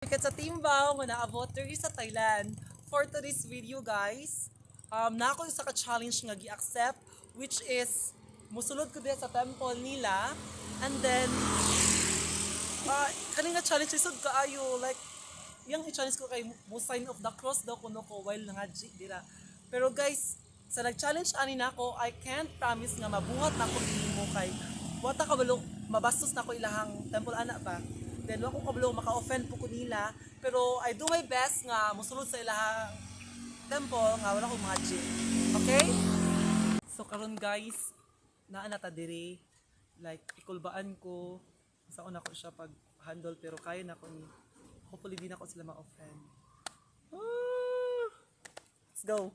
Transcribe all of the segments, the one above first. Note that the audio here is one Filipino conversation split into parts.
Because sa Timbang, naabot diri sa Thailand. For today's video guys, na ako sa ka-challenge nga gi-accept, which is musulod ko din sa temple nila, and then kani nga challenge isod kaayo, like yung i-challenge ko kay mo sign of the cross daw kuno ko while nangadji dira. Pero guys, sa nag-challenge ani nako, I can't promise nga mabuhat na ko mo kay wata kabalo mabastos na ko ilahang temple ana ba. Then wa ko kabalo maka-offend po ko nila, pero I do my best nga mosulod sa ilahang temple nga wala ko madji. Okay? So karon guys, naa na ta diri, like ikulbaan ko sa una ko siya pag handle, pero kaya na ko ni, hopefully di na ko sila ma-offend. Let's go.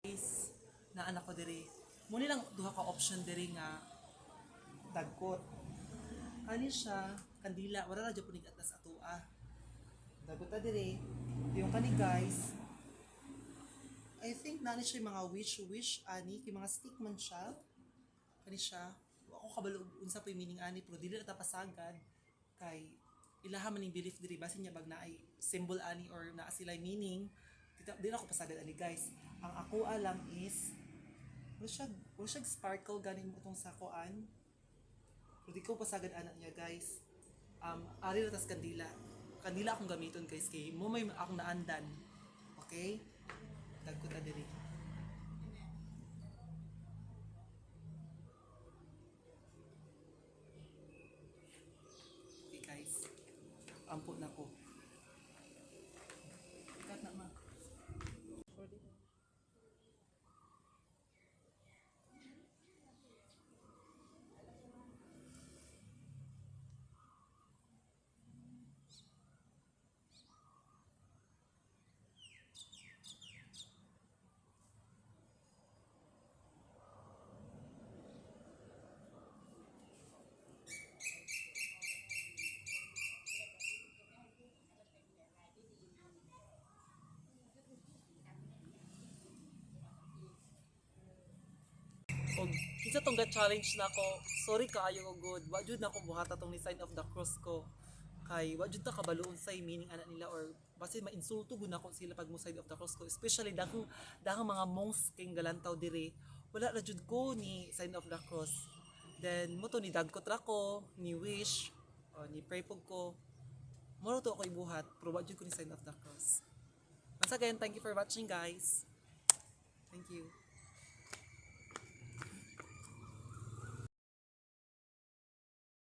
Guys, naa na ko diri. Muna lang duha ka option diri nga dagkot. Kani siya kandila, wala ra jud punig atas atoa. Dagot ta diri. Yung kani guys, I think nani siya yung mga wish ani, kay mga stick man siya. Kani siya, ako kabalo unsa pa yung meaning ani, pero dili na ta pasagad kay ilaha man ning belief diri basin niya bag naay symbol ani or naa sila meaning. Di na ako pasagad ani guys. Ang ako alam is wala siya sparkle ganin mo tong sakoan. Pero di ko pasagad ana niya guys. Ari na tas kandila. Kandila akong gamiton guys kay mo may akong naandan. Okay? Dagko ta diri. Okay guys. Ampo na ko. Ikat na ma. Og kinsa tong ga-challenge nako, sorry kaayo ko good. Wa jud nako buhata tong ni sign of the cross ko. Kay wa jud ta kabaloon say meaning ana nila, or basi ma-insulto gud nako sila pag mo sign of the cross ko. Especially dahang mga monks kay galantaw diri. Wala ra jud ko ni sign of the cross. Then mo to ni dagkot ra ko, ni wish, o ni pray pug ko. Mo to ako ibuhat, pero wa jud ko ni sign of the cross. Once again, thank you for watching guys. Thank you.